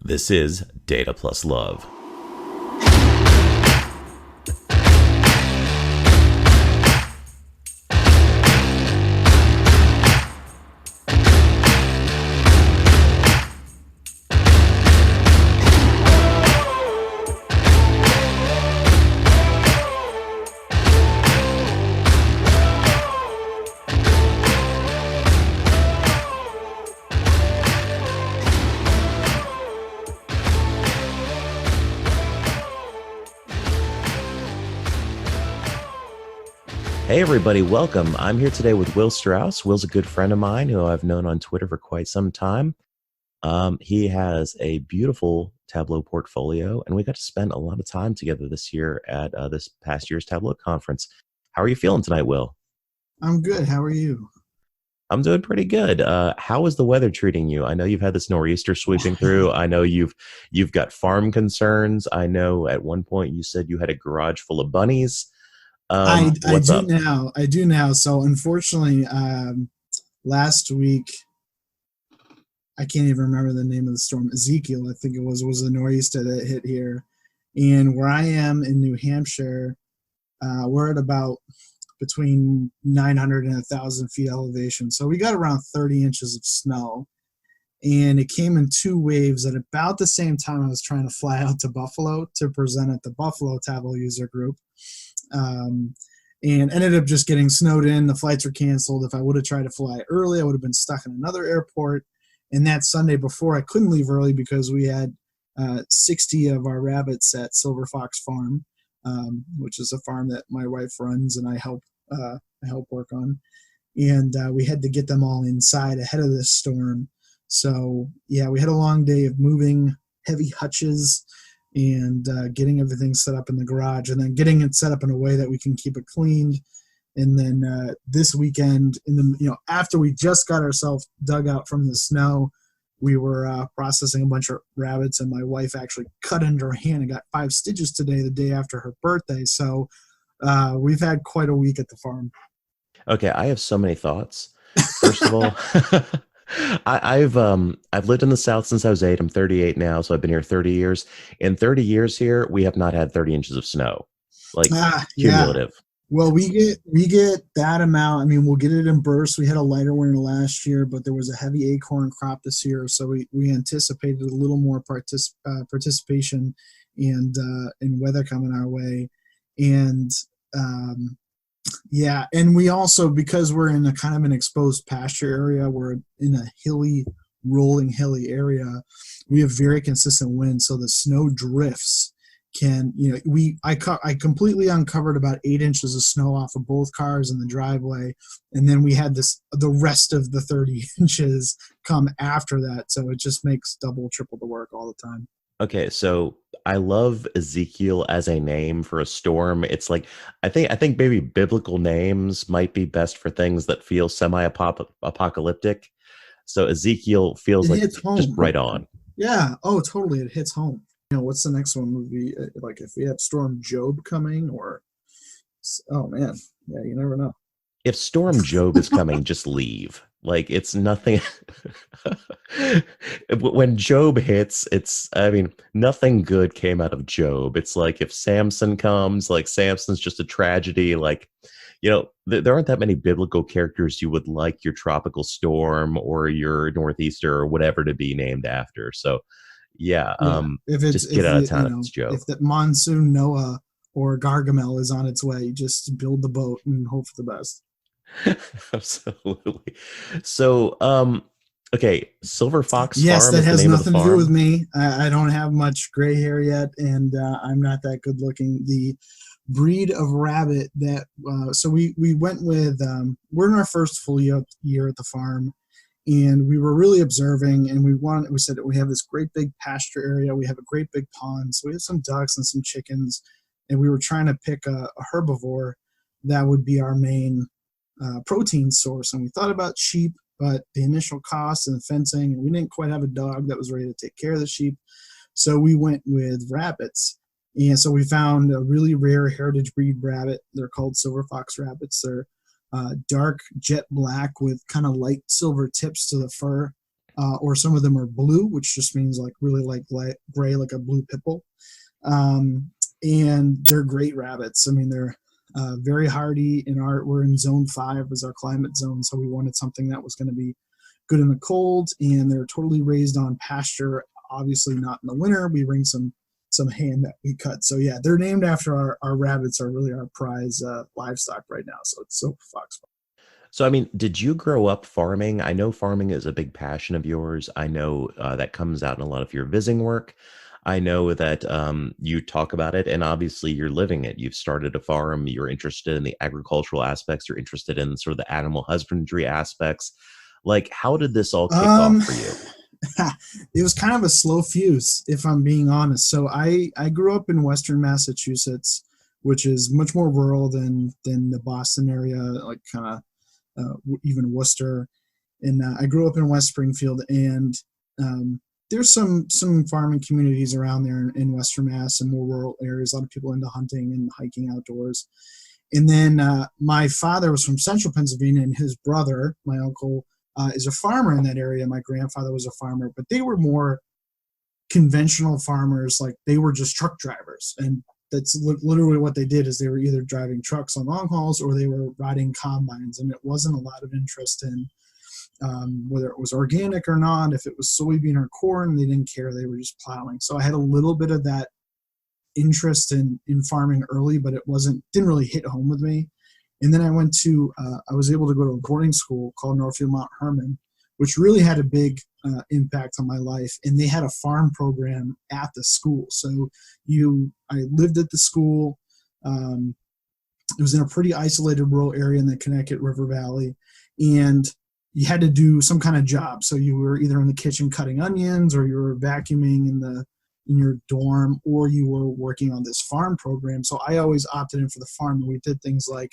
This is Data Plus Love. Hey everybody, welcome. I'm here today with Will Strouse. Will's a good friend of mine who I've known on Twitter for quite some time. He has a beautiful Tableau portfolio, and we got to spend a lot of time together this year at this past year's Tableau conference. How are you feeling tonight, Will? I'm good. How are you? I'm doing pretty good. How is the weather treating you? I know you've had this nor'easter sweeping through. I know you've got farm concerns. I know at one point you said you had a garage full of bunnies. I What's do up? now. I do now. So unfortunately, last week I can't even remember the name of the storm. Ezekiel, I think it was a nor'easter that hit here, and where I am in New Hampshire, we're at about between 900 and 1,000 feet elevation. So we got around 30 inches of snow, and it came in two waves at about the same time I was trying to fly out to Buffalo to present at the Buffalo Tableau user group. Um, and ended up just getting snowed in. The flights were canceled. If I would have tried to fly early, I would have been stuck in another airport. And that Sunday before, I couldn't leave early because we had 60 of our rabbits at Silver Fox Farm, which is a farm that my wife runs and I help work on. And we had to get them all inside ahead of this storm. So yeah, we had a long day of moving heavy hutches and getting everything set up in the garage, and then getting it set up in a way that we can keep it cleaned. And then this weekend, after we just got ourselves dug out from the snow, we were processing a bunch of rabbits, and my wife actually cut into her hand and got 5 stitches today, the day after her birthday. So we've had quite a week at the farm. Okay, I have so many thoughts. First of all, I've lived in the South since I was 8. I'm 38 now, so I've been here 30 years. In 30 years here, we have not had 30 inches of snow, like Yeah. cumulative. Well, we get that amount. I mean, we'll get it in bursts. We had a lighter winter last year, but there was a heavy acorn crop this year, so we anticipated a little more participation and weather coming our way. And yeah, and we also, because we're in a kind of an exposed pasture area, we're in a rolling hilly area. We have very consistent winds, so the snow drifts. I completely uncovered about 8 inches of snow off of both cars in the driveway, and then we had the rest of the 30 inches come after that. So it just makes double, triple the work all the time. Okay, so I love Ezekiel as a name for a storm. It's like I think maybe biblical names might be best for things that feel semi-apocalyptic. So Ezekiel feels It like hits just home. right on. Yeah. Oh, totally. It hits home. What's the next one would be like if we have Storm Job coming, or oh man, yeah, you never know. If Storm Job is coming, just leave. Like it's nothing. When Job hits, I mean, nothing good came out of Job. It's like if Samson comes, like Samson's just a tragedy. Like, there aren't that many biblical characters you would like your tropical storm or your northeaster or whatever to be named after. So, yeah, Yeah, just get out of town if it's Job. if the monsoon Noah or Gargamel is on its way, just build the boat and hope for the best. Absolutely. So, okay, Silver Fox Yes, Farm that is the has name of the nothing to do with farm. me. I don't have much gray hair yet, and I'm not that good looking. The breed of rabbit that so we went with we're in our first full year at the farm, and we were really observing, and we said that we have this great big pasture area, we have a great big pond, so we have some ducks and some chickens, and we were trying to pick a herbivore that would be our main protein source. And we thought about sheep, but the initial cost and the fencing, and we didn't quite have a dog that was ready to take care of the sheep, so we went with rabbits. And so we found a really rare heritage breed rabbit. They're called silver fox rabbits. They're dark jet black with kind of light silver tips to the fur. or some of them are blue, which just means like really like light gray, like a blue pit bull. And they're great rabbits. I mean, they're very hardy. We're in zone 5 as our climate zone, so we wanted something that was going to be good in the cold, and they're totally raised on pasture. Obviously not in the winter. We bring some hay that we cut. So yeah, they're named after our rabbits are really our prize livestock right now. So it's Silver Fox. So, I mean, did you grow up farming? I know farming is a big passion of yours. I know that comes out in a lot of your visiting work. I know that you talk about it, and obviously you're living it. You've started a farm. You're interested in the agricultural aspects. You're interested in sort of the animal husbandry aspects. Like, how did this all kick off Um, for you? it was kind of a slow fuse, if I'm being honest. So I grew up in Western Massachusetts, which is much more rural than the Boston area, like kind of even Worcester. And I grew up in West Springfield, and there's some farming communities around there in Western Mass and more rural areas. A lot of people into hunting and hiking outdoors. And then my father was from Central Pennsylvania, and his brother, my uncle, is a farmer in that area. My grandfather was a farmer, but they were more conventional farmers. Like they were just truck drivers, and that's literally what they did. Is they were either driving trucks on long hauls or they were riding combines, and it wasn't a lot of interest in whether it was organic or not. If it was soybean or corn, they didn't care. They were just plowing. So I had a little bit of that interest in farming early, but didn't really hit home with me. And then I was able to go to a boarding school called Northfield Mount Herman, which really had a big impact on my life. And they had a farm program at the school. So I lived at the school. It was in a pretty isolated rural area in the Connecticut River Valley. And you had to do some kind of job. So you were either in the kitchen cutting onions, or you were vacuuming in your dorm, or you were working on this farm program. So I always opted in for the farm. And we did things like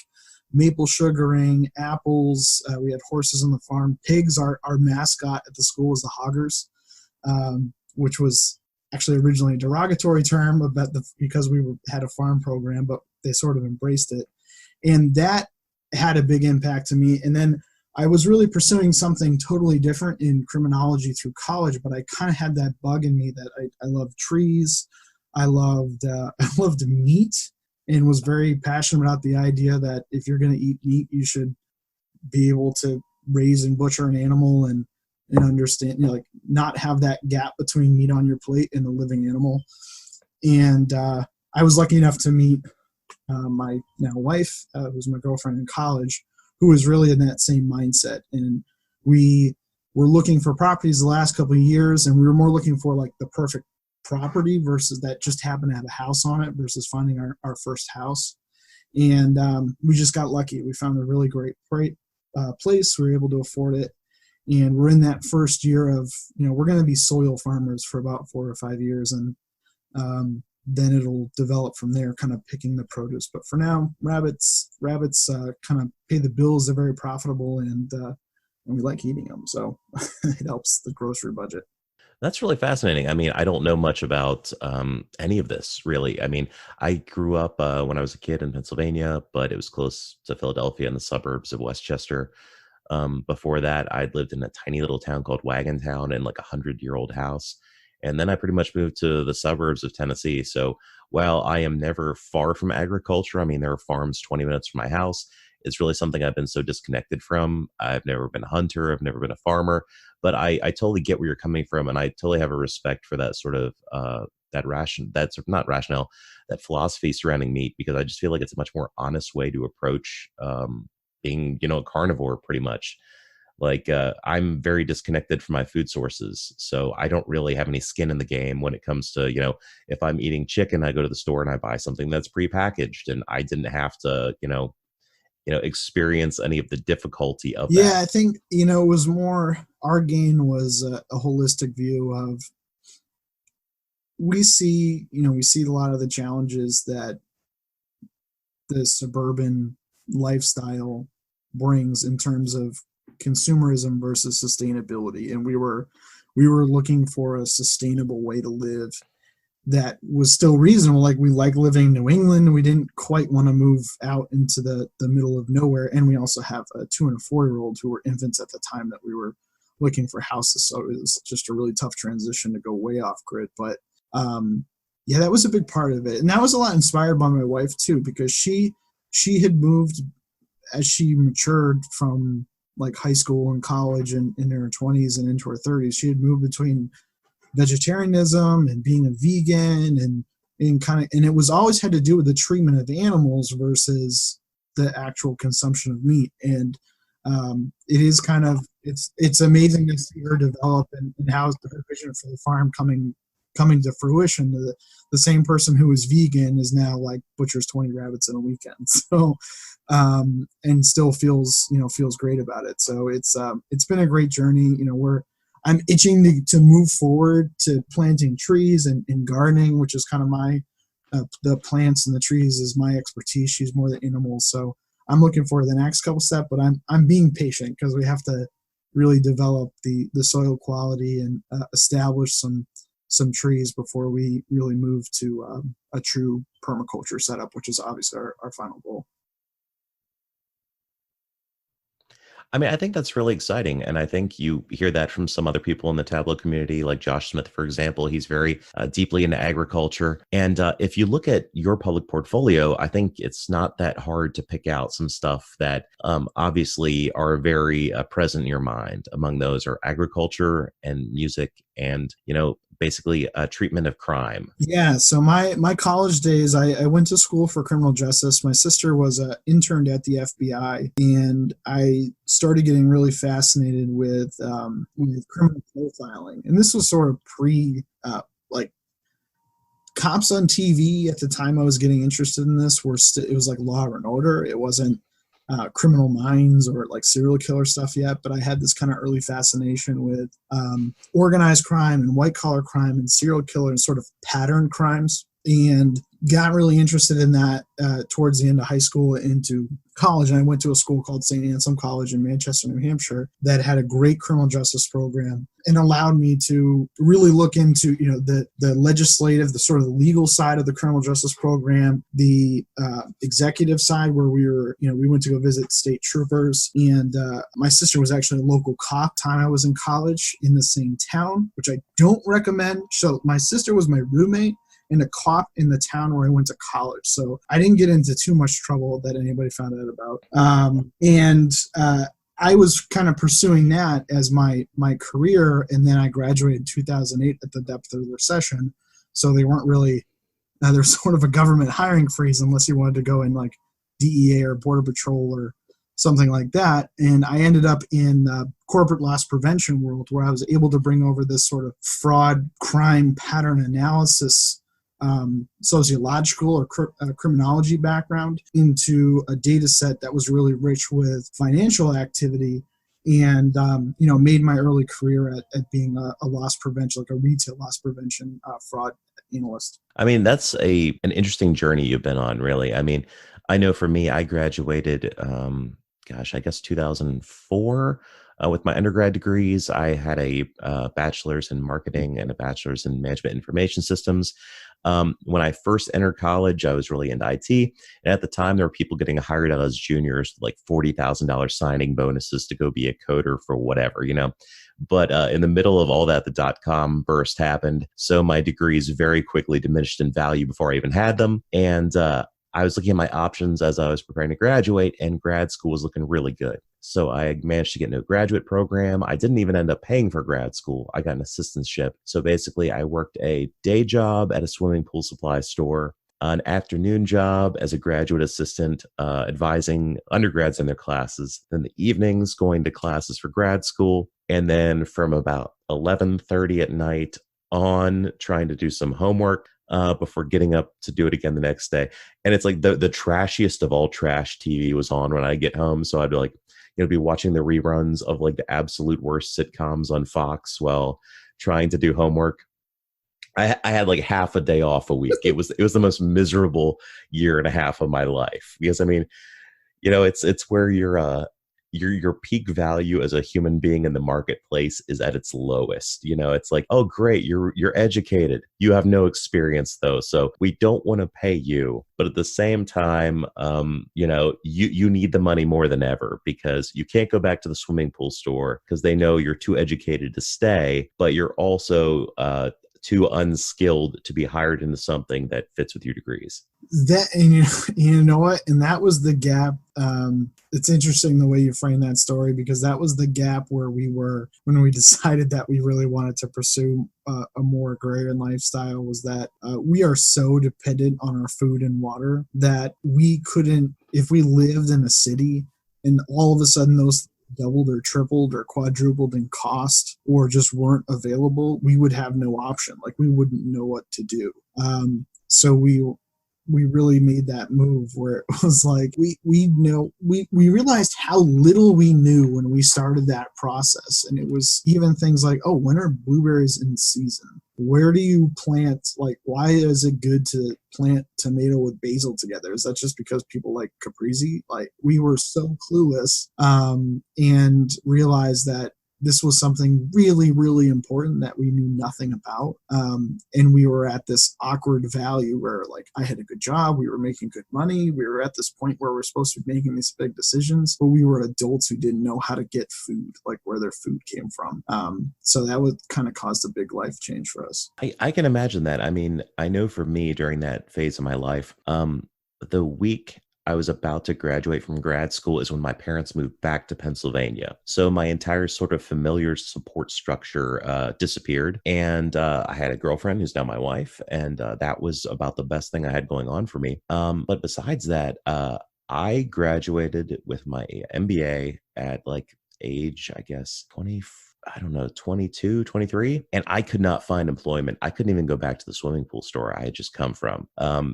maple sugaring, apples. We had horses on the farm. Pigs. Our mascot at the school was the hoggers, which was actually originally a derogatory term because we had a farm program, but they sort of embraced it. And that had a big impact to me. And then I was really pursuing something totally different in criminology through college, but I kind of had that bug in me that I loved trees. I loved meat, and was very passionate about the idea that if you're going to eat meat, you should be able to raise and butcher an animal and understand, like not have that gap between meat on your plate and the living animal. And I was lucky enough to meet my now wife, who's my girlfriend in college, who was really in that same mindset. And we were looking for properties the last couple of years, and we were more looking for like the perfect property versus that just happened to have a house on it versus finding our first house. And we just got lucky. We found a really great place. We were able to afford it. And we're in that first year of, we're going to be soil farmers for about 4 or 5 years. And then it'll develop from there, kind of picking the produce. But for now, rabbits kind of pay the bills. They're very profitable, and we like eating them. So it helps the grocery budget. That's really fascinating. I mean, I don't know much about any of this, really. I mean, I grew up when I was a kid in Pennsylvania, but it was close to Philadelphia in the suburbs of Westchester. Before that, I'd lived in a tiny little town called Wagontown in like 100-year-old house. And then I pretty much moved to the suburbs of Tennessee. So while I am never far from agriculture, I mean, there are farms 20 minutes from my house. It's really something I've been so disconnected from. I've never been a hunter. I've never been a farmer. But I totally get where you're coming from. And I totally have a respect for that sort of, that's not rationale, that philosophy surrounding meat, because I just feel like it's a much more honest way to approach being, a carnivore pretty much. Like I'm very disconnected from my food sources, so I don't really have any skin in the game when it comes to, if I'm eating chicken, I go to the store and I buy something that's prepackaged, and I didn't have to, experience any of the difficulty of that. Yeah, I think it was more, our gain was a holistic view of, we see a lot of the challenges that the suburban lifestyle brings in terms of consumerism versus sustainability. And we were looking for a sustainable way to live that was still reasonable. Like, we like living in New England. We didn't quite want to move out into the middle of nowhere. And we also have a 2 and a 4-year-old who were infants at the time that we were looking for houses. So it was just a really tough transition to go way off grid. But yeah, that was a big part of it. And that was a lot inspired by my wife too, because she had moved as she matured from like high school and college and in her 20s and into her 30s. She had moved between vegetarianism and being a vegan and it was always had to do with the treatment of animals versus the actual consumption of meat. And it is kind of it's amazing to see her develop and how the vision for the farm coming to fruition. The same person who was vegan is now like butchers 20 rabbits in a weekend. So and still feels great about it. So it's been a great journey. I'm itching to move forward to planting trees and gardening, which is kind of my the plants and the trees is my expertise. She's more the animals. So I'm looking for the next couple steps, but I'm being patient because we have to really develop the soil quality and establish some trees before we really move to a true permaculture setup, which is obviously our final goal. I mean, I think that's really exciting. And I think you hear that from some other people in the Tableau community, like Josh Smith, for example. He's very deeply into agriculture. And if you look at your public portfolio, I think it's not that hard to pick out some stuff that obviously are very present in your mind. Among those are agriculture and music and, basically treatment of crime. Yeah, so my college days, I went to school for criminal justice. My sister was interned at the FBI, and I started getting really fascinated with criminal profiling. And this was sort of pre like cops on TV at the time I was getting interested in this it was like Law and Order. It wasn't Criminal Minds or like serial killer stuff yet, but I had this kind of early fascination with organized crime and white collar crime and serial killer and sort of pattern crimes, and got really interested in that towards the end of high school into college. And I went to a school called St. Anselm College in Manchester, New Hampshire, that had a great criminal justice program and allowed me to really look into the legislative, the sort of the legal side of the criminal justice program, the executive side where we went to go visit state troopers. And my sister was actually a local cop time I was in college in the same town, which I don't recommend. So my sister was my roommate and a cop in the town where I went to college. So I didn't get into too much trouble that anybody found out about. I was kind of pursuing that as my career. And then I graduated in 2008 at the depth of the recession. So they weren't really, there's sort of a government hiring freeze unless you wanted to go in like DEA or Border Patrol or something like that. And I ended up in corporate loss prevention world where I was able to bring over this sort of fraud crime pattern analysis sociological or criminology background into a data set that was really rich with financial activity, and made my early career at being a loss prevention, like a retail loss prevention fraud analyst. I mean, that's an interesting journey you've been on, really. I mean, I know for me, I graduated, I guess 2004. With my undergrad degrees, I had a bachelor's in marketing and a bachelor's in management information systems. When I first entered college, I was really into IT. And at the time, there were people getting hired out as juniors, like $40,000 signing bonuses to go be a coder for whatever, But in the middle of all that, the dot-com burst happened. So my degrees very quickly diminished in value before I even had them. And I was looking at my options as I was preparing to graduate, and grad school was looking really good. So I managed to get into a graduate program. I didn't even end up paying for grad school. I got an assistantship. So basically, I worked a day job at a swimming pool supply store, an afternoon job as a graduate assistant, advising undergrads in their classes, then the evenings going to classes for grad school, and then from about 11:30 at night on trying to do some homework before getting up to do it again the next day. And it's like the trashiest of all trash TV was on when I get home. So I'd be like, be watching the reruns of like the absolute worst sitcoms on Fox while trying to do homework. I had like half a day off a week. It was the most miserable year and a half of my life, because I mean, it's where you're your peak value as a human being in the marketplace is at its lowest. It's like, oh great, you're educated, you have no experience though, so we don't want to pay you. But at the same time, you need the money more than ever, because you can't go back to the swimming pool store because they know you're too educated to stay, but you're also too unskilled to be hired into something that fits with your degrees. That, and you know what, and that was the gap. It's interesting the way you frame that story, because that was the gap where we were when we decided that we really wanted to pursue a more agrarian lifestyle. Was that we are so dependent on our food and water that we couldn't, if we lived in a city and all of a sudden those doubled or tripled or quadrupled in cost or just weren't available, we would have no option. Like, we wouldn't know what to do. So we really made that move where it was like we realized how little we knew when we started that process. And it was even things like, oh, when are blueberries in season? Where do you plant? Like, why is it good to plant tomato with basil together? Is that just because people like caprese? Like, we were so clueless, and realized that this was something really, really important that we knew nothing about. And we were at this awkward value where, like, I had a good job, we were making good money, we were at this point where we're supposed to be making these big decisions, but we were adults who didn't know how to get food, like where their food came from. So that would kind of caused a big life change for us. I can imagine that. I mean, I know for me during that phase of my life, the week I was about to graduate from grad school is when my parents moved back to Pennsylvania. So my entire sort of familiar support structure disappeared. And I had a girlfriend who's now my wife. And that was about the best thing I had going on for me. But besides that, I graduated with my MBA at like age, I guess, 20. I don't know, 22, 23. And I could not find employment. I couldn't even go back to the swimming pool store I had just come from.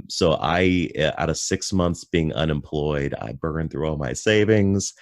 So out of 6 months being unemployed, I burned through all my savings.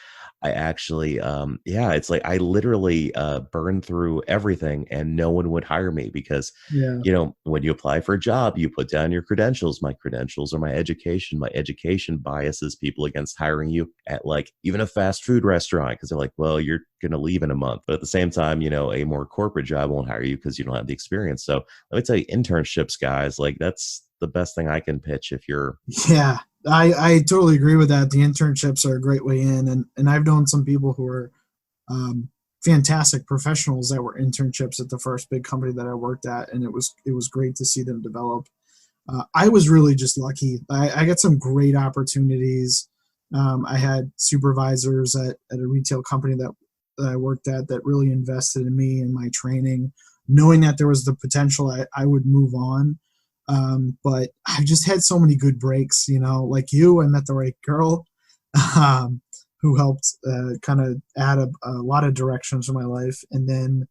I actually, it's like I literally burned through everything and no one would hire me because, Yeah. When you apply for a job, you put down your credentials. My credentials are my education. My education biases people against hiring you at like even a fast food restaurant because they're like, well, you're going to leave in a month. But at the same time, a more corporate job won't hire you because you don't have the experience. So let me tell you, internships, guys, like that's the best thing I can pitch if you're. Yeah. I totally agree with that. The internships are a great way in, and I've known some people who are fantastic professionals that were internships at the first big company that I worked at, and it was great to see them develop. I was really just lucky. I got some great opportunities. I had supervisors at a retail company that I worked at that really invested in me and my training, knowing that there was the potential I would move on. But I just had so many good breaks, like you. I met the right girl who helped kind of add a lot of directions to my life. And then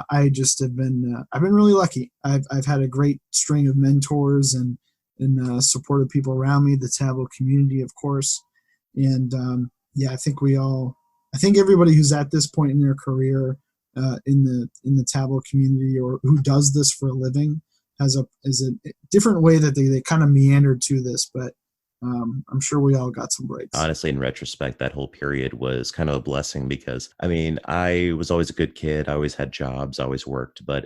I just have been I've been really lucky. I've had a great string of mentors and supportive people around me, the Tableau community, of course. And I think everybody who's at this point in their career in the Tableau community or who does this for a living is a different way that they kind of meandered to this, but I'm sure we all got some breaks. Honestly, in retrospect, that whole period was kind of a blessing because, I mean, I was always a good kid. I always had jobs, I always worked, but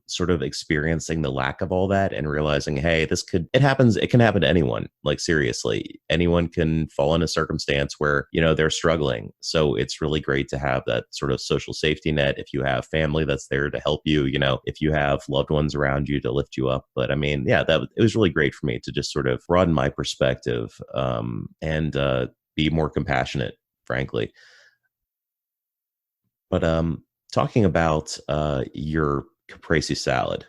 sort of experiencing the lack of all that and realizing, hey, it happens. It can happen to anyone. Like, seriously, anyone can fall in a circumstance where, they're struggling. So it's really great to have that sort of social safety net. If you have family that's there to help you, if you have loved ones around you to lift you up. But I mean, it was really great for me to just sort of broaden my perspective and be more compassionate, frankly. But talking about your caprese salad,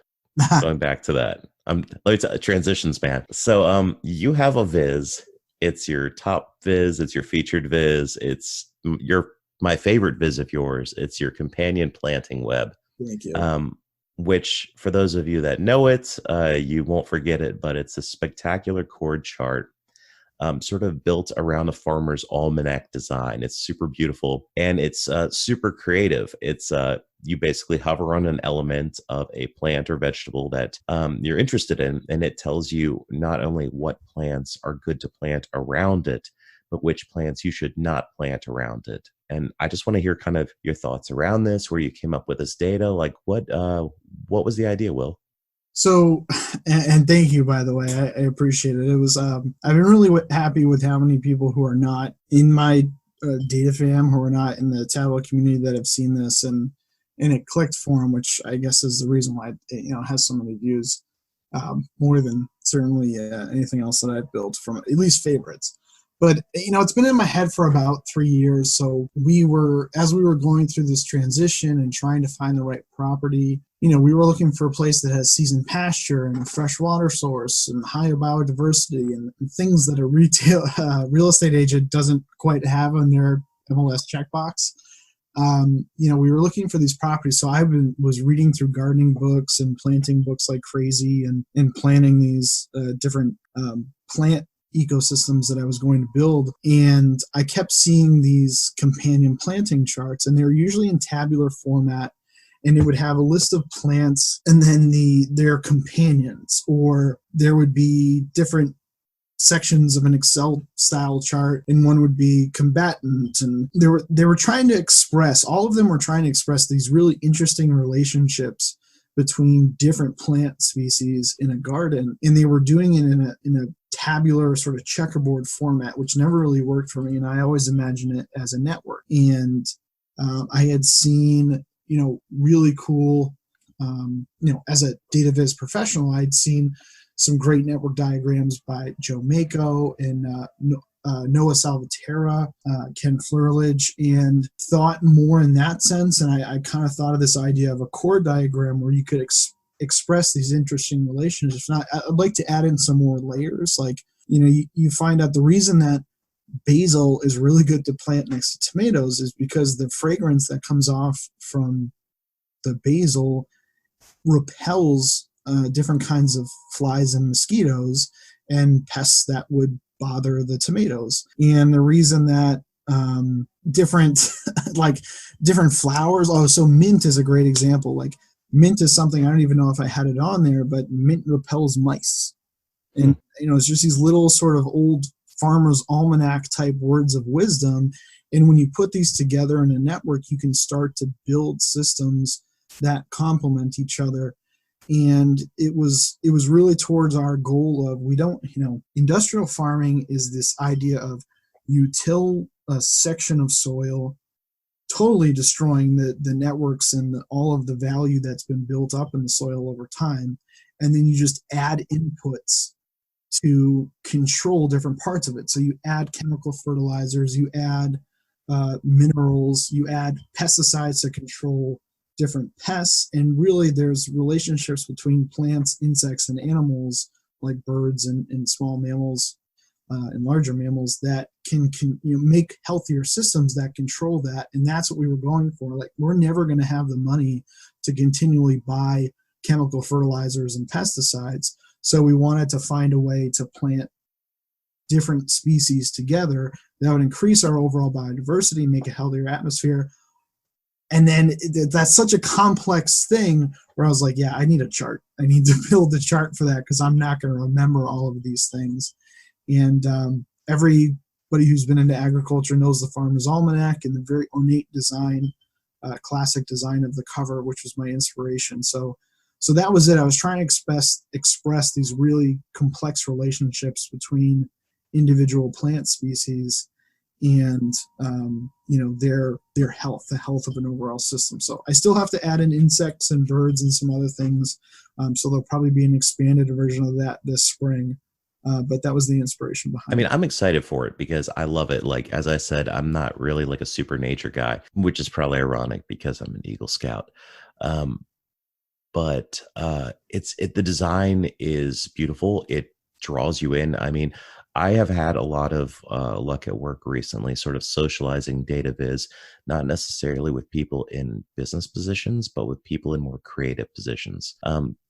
going back to that, transitions, man. So you have a viz. It's your top viz. It's your featured viz. It's my favorite viz of yours. It's your companion planting web. Thank you. Which, for those of you that know it, you won't forget it, but it's a spectacular chord chart. Sort of built around a farmer's almanac design. It's super beautiful and it's super creative. It's you basically hover on an element of a plant or vegetable that you're interested in, and it tells you not only what plants are good to plant around it, but which plants you should not plant around it. And I just want to hear kind of your thoughts around this, where you came up with this data. Like what was the idea, Will? So, and thank you, by the way. I appreciate it. It was, I've been really happy with how many people who are not in my data fam, who are not in the tablet community, that have seen this and it clicked for them, which I guess is the reason why it has so many views, more than certainly anything else that I've built, from at least favorites. But it's been in my head for about 3 years. So as we were going through this transition and trying to find the right property, we were looking for a place that has seasoned pasture and a fresh water source and high biodiversity and things that a retail real estate agent doesn't quite have on their MLS checkbox. We were looking for these properties. So was reading through gardening books and planting books like crazy, and planning these different plant ecosystems that I was going to build. And I kept seeing these companion planting charts, and they were usually in tabular format, and it would have a list of plants and then their companions, or there would be different sections of an Excel style chart, and one would be combatant. And they were trying to express, all of them were trying to express these really interesting relationships between different plant species in a garden, and they were doing it in a tabular sort of checkerboard format, which never really worked for me. And I always imagine it as a network. And I had seen, really cool, as a Dataviz professional, I'd seen some great network diagrams by Joe Mako and Noah Salvatierra, Ken Flerlich, and thought more in that sense. And I kind of thought of this idea of a chord diagram where you could express these interesting relationships. Now, I'd like to add in some more layers. Like, you find out the reason that basil is really good to plant next to tomatoes is because the fragrance that comes off from the basil repels different kinds of flies and mosquitoes and pests that would bother the tomatoes. And the reason that different different flowers, so mint is a great example. Like, mint is something, I don't even know if I had it on there, but mint repels mice. And it's just these little sort of old farmer's almanac type words of wisdom. And when you put these together in a network, you can start to build systems that complement each other. And it was really towards our goal of, industrial farming is this idea of you till a section of soil, totally destroying the networks and all of the value that's been built up in the soil over time. And then you just add inputs to control different parts of it. So you add chemical fertilizers, you add minerals, you add pesticides to control different pests. And really there's relationships between plants, insects, and animals like birds and small mammals and larger mammals that can make healthier systems that control that. And that's what we were going for. Like, we're never going to have the money to continually buy chemical fertilizers and pesticides. So we wanted to find a way to plant different species together that would increase our overall biodiversity, make a healthier atmosphere. And then that's such a complex thing where I was like, yeah, I need a chart. I need to build a chart for that, because I'm not going to remember all of these things. And everybody who's been into agriculture knows the Farmer's Almanac and the very ornate design, classic design of the cover, which was my inspiration. So that was it. I was trying to express these really complex relationships between individual plant species and their health, the health of an overall system. So I still have to add in insects and birds and some other things. So there'll probably be an expanded version of that this spring. But that was the inspiration behind it. I'm excited for it because I love it. Like, as I said, I'm not really like a super nature guy, which is probably ironic because I'm an Eagle Scout. But the design is beautiful. It draws you in. I mean, I have had a lot of luck at work recently, sort of socializing Dataviz, not necessarily with people in business positions, but with people in more creative positions.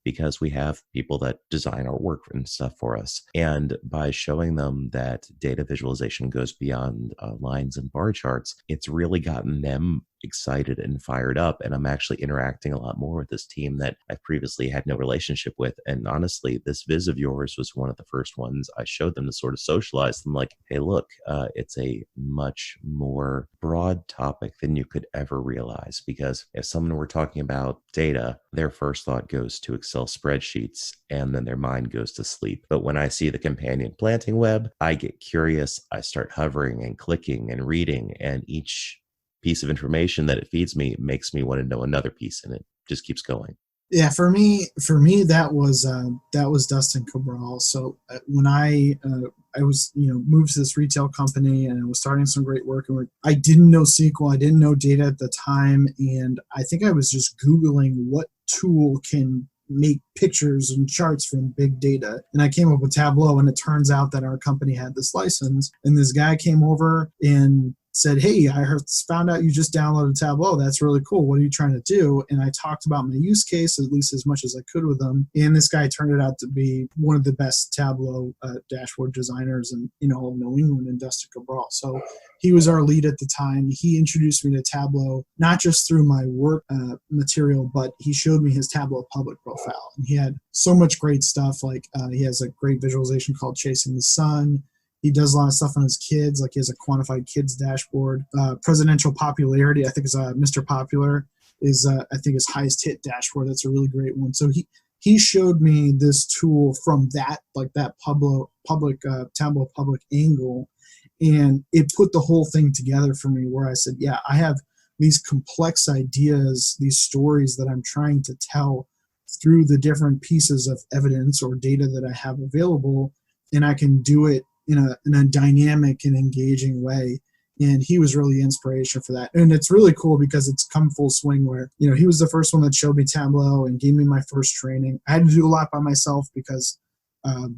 because we have people that design our work and stuff for us. And by showing them that data visualization goes beyond lines and bar charts, it's really gotten them excited and fired up. And I'm actually interacting a lot more with this team that I previously had no relationship with. And honestly, this viz of yours was one of the first ones I showed them to sort of socialize them, like, hey, look, it's a much more broad topic than you could ever realize. Because if someone were talking about data, their first thought goes to Excel spreadsheets and then their mind goes to sleep. But when I see the companion planting web, I get curious. I start hovering and clicking and reading, and each piece of information that it feeds me makes me want to know another piece, and it just keeps going. Yeah, for me, that was Dustin Cabral. So when I was moved to this retail company and I was starting some great work, and I didn't know SQL, I didn't know data at the time, and I think I was just Googling what tool can make pictures and charts from big data, and I came up with Tableau. And it turns out that our company had this license, and this guy came over and said, hey, found out you just downloaded Tableau. That's really cool. What are you trying to do? And I talked about my use case, at least as much as I could with them. And this guy turned it out to be one of the best Tableau dashboard designers in all of New England, in Dustin Cabral. So he was our lead at the time. He introduced me to Tableau, not just through my work material, but he showed me his Tableau public profile. And he had so much great stuff. Like he has a great visualization called Chasing the Sun. He does a lot of stuff on his kids, like he has a quantified kids dashboard. Presidential popularity, I think, is Mr. Popular is I think his highest hit dashboard. That's a really great one. So he showed me this tool from that Tableau public angle, and it put the whole thing together for me. Where I said, yeah, I have these complex ideas, these stories that I'm trying to tell through the different pieces of evidence or data that I have available, and I can do it in a dynamic and engaging way. And he was really inspiration for that. And it's really cool because it's come full swing where, he was the first one that showed me Tableau and gave me my first training. I had to do a lot by myself because I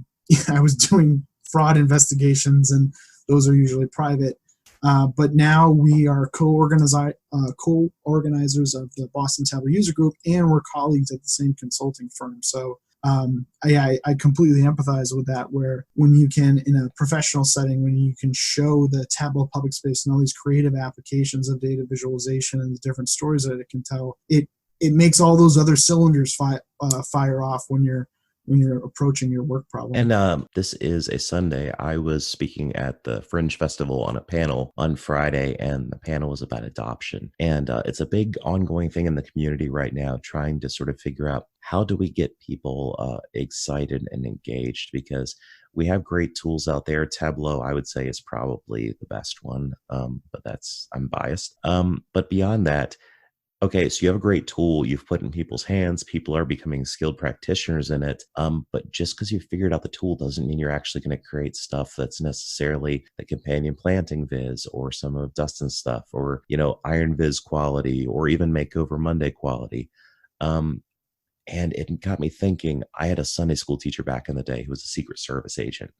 was doing fraud investigations, and those are usually private. But now we are co-organizers of the Boston Tableau User Group, and we're colleagues at the same consulting firm. So I completely empathize with that, where when you can, in a professional setting, when you can show the Tableau public space and all these creative applications of data visualization and the different stories that it can tell, it makes all those other cylinders fire off when you're approaching your work problem. And this is a Sunday. I was speaking at the Fringe Festival on a panel on Friday, and the panel was about adoption. And it's a big ongoing thing in the community right now, trying to sort of figure out how do we get people excited and engaged, because we have great tools out there. Tableau, I would say, is probably the best one, but I'm biased. But beyond that, okay, so you have a great tool you've put in people's hands. People are becoming skilled practitioners in it. But just because you figured out the tool doesn't mean you're actually going to create stuff that's necessarily the companion planting viz or some of Dustin's stuff, or, Iron Viz quality, or even Makeover Monday quality. And it got me thinking. I had a Sunday school teacher back in the day who was a Secret Service agent.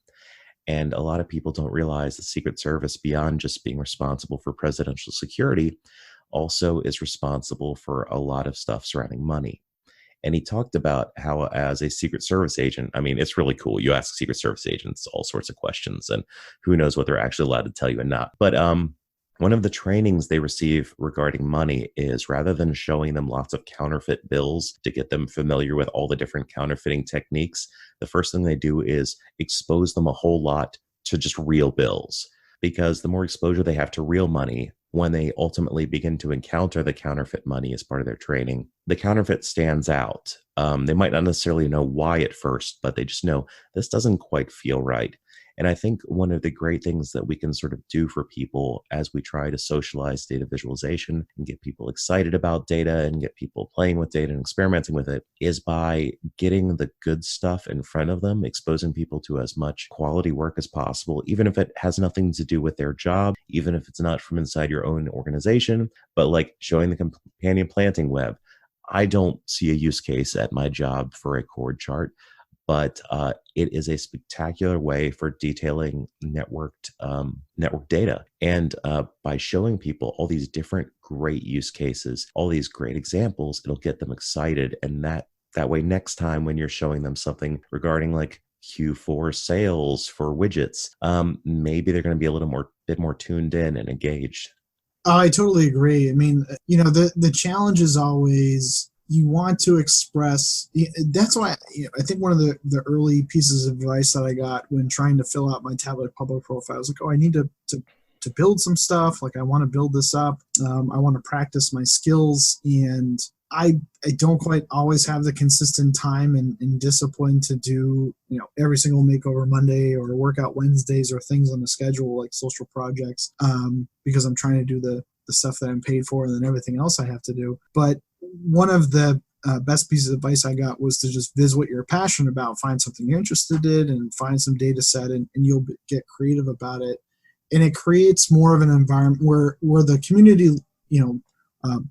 And a lot of people don't realize the Secret Service, beyond just being responsible for presidential security, also is responsible for a lot of stuff surrounding money. And he talked about how, as a Secret Service agent, I mean, it's really cool. You ask Secret Service agents all sorts of questions, and who knows what they're actually allowed to tell you and not. But one of the trainings they receive regarding money is, rather than showing them lots of counterfeit bills to get them familiar with all the different counterfeiting techniques, the first thing they do is expose them a whole lot to just real bills. Because the more exposure they have to real money, when they ultimately begin to encounter the counterfeit money as part of their training, the counterfeit stands out. They might not necessarily know why at first, but they just know this doesn't quite feel right. And I think one of the great things that we can sort of do for people as we try to socialize data visualization and get people excited about data and get people playing with data and experimenting with it is by getting the good stuff in front of them, exposing people to as much quality work as possible, even if it has nothing to do with their job, even if it's not from inside your own organization, but like showing the companion planting web. I don't see a use case at my job for a chord chart, but it is a spectacular way for detailing networked data. And by showing people all these different great use cases, all these great examples, it'll get them excited. And that That way, next time when you're showing them something regarding like Q4 sales for widgets, maybe they're going to be a little more bit more tuned in and engaged. Oh, I totally agree. I mean, the challenge is always you want to express. That's why I think one of the early pieces of advice that I got when trying to fill out my tablet public profile was like, oh, I need to build some stuff. Like I want to build this up. I want to practice my skills, and I don't quite always have the consistent time and discipline to do every single makeover Monday or workout Wednesdays or things on the schedule like social projects, because I'm trying to do the stuff that I'm paid for and then everything else I have to do. But one of the best pieces of advice I got was to just visit what you're passionate about, find something you're interested in, and find some data set, and you'll get creative about it. And it creates more of an environment where the community,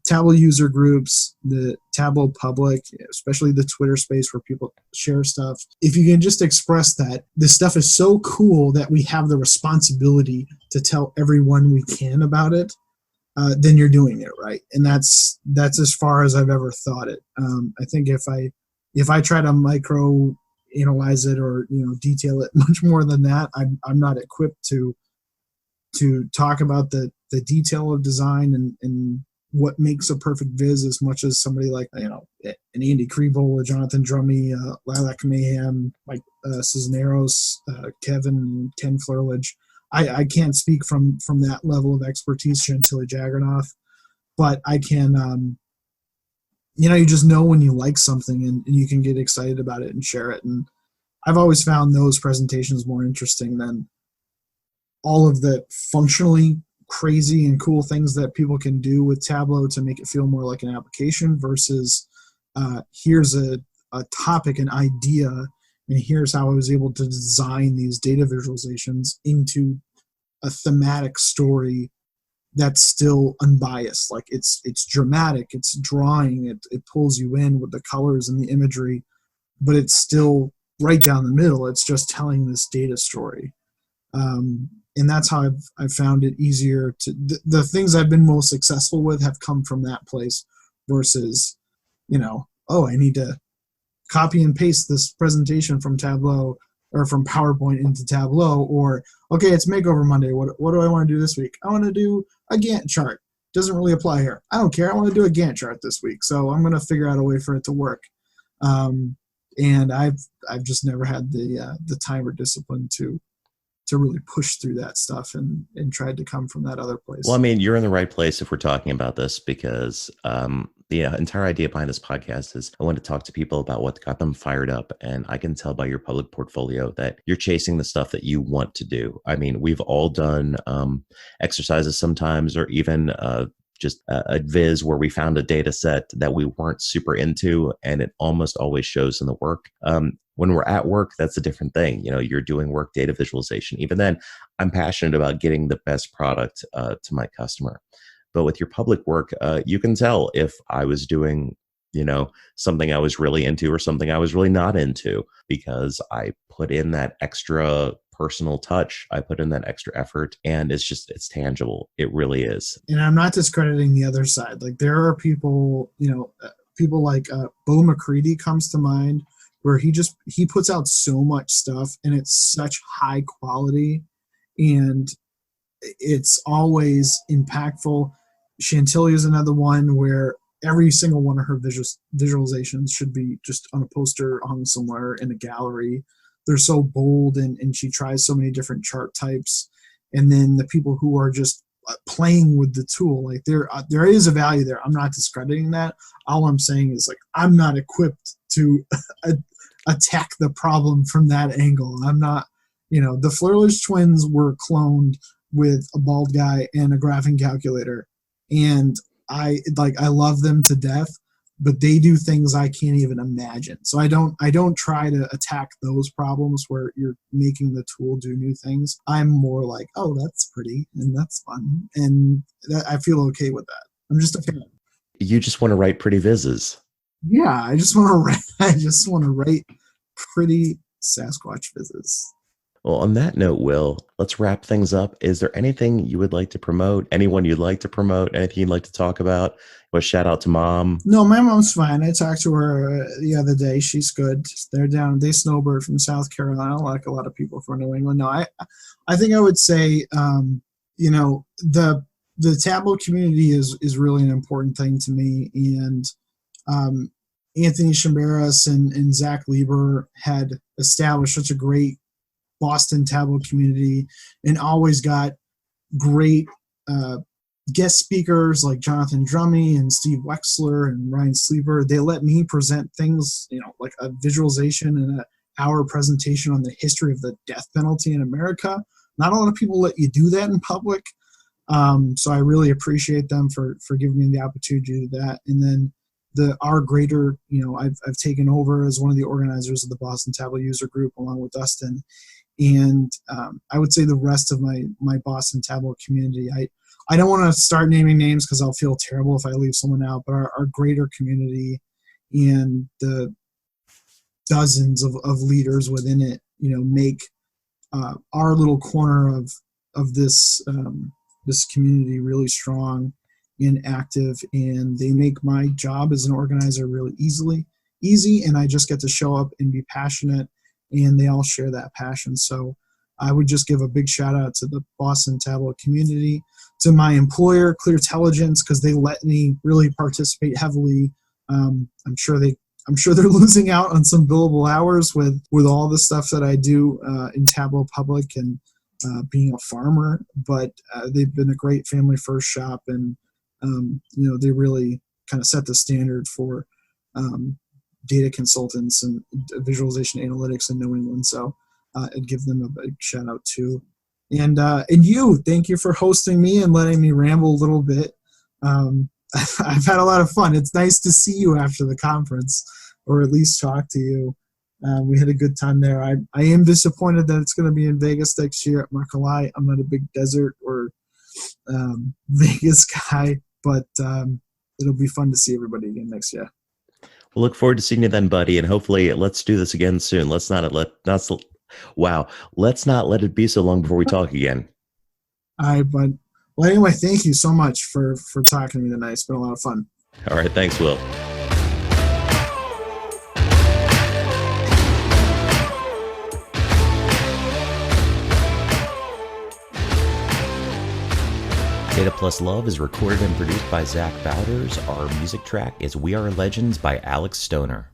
Tableau user groups, the Tableau public, especially the Twitter space where people share stuff. If you can just express that this stuff is so cool that we have the responsibility to tell everyone we can about it, then you're doing it right. And that's as far as I've ever thought it. I think if I try to micro analyze it or detail it much more than that, I'm not equipped to talk about the detail of design and what makes a perfect viz as much as somebody like an Andy Kriebel, a Jonathan Drummey, Lilac Mayhem, Mike Cisneros, Ken Flerledge. I can't speak from that level of expertise, Chantilly Jagernoff, but I can, you just know when you like something and you can get excited about it and share it. And I've always found those presentations more interesting than all of the functionally crazy and cool things that people can do with Tableau to make it feel more like an application versus here's a topic, an idea, and here's how I was able to design these data visualizations into a thematic story that's still unbiased. Like it's dramatic, it's drawing, it pulls you in with the colors and the imagery, but it's still right down the middle. It's just telling this data story. And that's how I've found it easier to the things I've been most successful with have come from that place versus, I need to copy and paste this presentation from Tableau or from PowerPoint into Tableau, or, okay, it's Makeover Monday. What do I want to do this week? I want to do a Gantt chart. Doesn't really apply here. I don't care. I want to do a Gantt chart this week. So I'm going to figure out a way for it to work. And I've just never had the time or discipline to really push through that stuff and tried to come from that other place. Well, I mean, you're in the right place if we're talking about this because the entire idea behind this podcast is I want to talk to people about what got them fired up. And I can tell by your public portfolio that you're chasing the stuff that you want to do. I mean, we've all done exercises sometimes, or even just a viz where we found a data set that we weren't super into, and it almost always shows in the work. When we're at work, that's a different thing. You're doing work data visualization. Even then, I'm passionate about getting the best product to my customer. But with your public work, you can tell if I was doing, something I was really into or something I was really not into, because I put in that extra personal touch. I put in that extra effort, and it's tangible. It really is. And I'm not discrediting the other side. Like there are people, people like Bo McCready comes to mind, where he puts out so much stuff and it's such high quality and it's always impactful. Chantilly is another one where every single one of her visualizations should be just on a poster hung somewhere in a gallery. They're so bold and she tries so many different chart types. And then the people who are just playing with the tool, like there is a value there. I'm not discrediting that. All I'm saying is like I'm not equipped to attack the problem from that angle. I'm not, the Flerledge twins were cloned with a bald guy and a graphing calculator, and I love them to death, but they do things I can't even imagine. So I don't try to attack those problems where you're making the tool do new things. I'm more like, oh, that's pretty and that's fun, and I feel okay with that. I'm just a fan. You just want to write pretty vizzes. Yeah, I just want to write. I just want to write pretty Sasquatch vizzes. Well, on that note, Will, let's wrap things up. Is there anything you would like to promote? Anyone you'd like to promote? Anything you'd like to talk about? Well, shout out to mom. No, my mom's fine. I talked to her the other day. She's good. They're down. They snowbird from South Carolina, like a lot of people from New England. No, I think I would say, the tableau community is really an important thing to me. And Anthony Chamberas and Zach Lieber had established such a great Boston tableau community, and always got great guest speakers like Jonathan Drummey and Steve Wexler and Ryan Sleeper. They let me present things, like a visualization and an hour presentation on the history of the death penalty in America. Not a lot of people let you do that in public. So I really appreciate them for giving me the opportunity to do that. And then our greater, I've taken over as one of the organizers of the Boston Tableau User Group along with Dustin. And I would say the rest of my Boston Tableau community, I don't want to start naming names because I'll feel terrible if I leave someone out, but our greater community and the dozens of leaders within it, make our little corner of this this community really strong and active, and they make my job as an organizer really easy, and I just get to show up and be passionate, and they all share that passion. So I would just give a big shout out to the Boston Tableau community, to my employer, Cleartelligence, because they let me really participate heavily. I'm sure they're losing out on some billable hours with all the stuff that I do in Tableau Public and being a farmer, but they've been a great family first shop, and they really kind of set the standard for data consultants and visualization analytics in New England. So I'd give them a big shout out too. And you, thank you for hosting me and letting me ramble a little bit. I've had a lot of fun. It's nice to see you after the conference, or at least talk to you. We had a good time there. I am disappointed that it's going to be in Vegas next year. I'm not going to lie. I'm not a big desert or Vegas guy, but it'll be fun to see everybody again next year. We'll look forward to seeing you then, buddy. And hopefully let's do this again soon. Let's not let it be so long before we talk again. All right, bud. Well, anyway, thank you so much for talking to me tonight. It's been a lot of fun. All right. Thanks, Will. Data Plus Love is recorded and produced by Zach Bowders. Our music track is We Are Legends by Alex Stoner.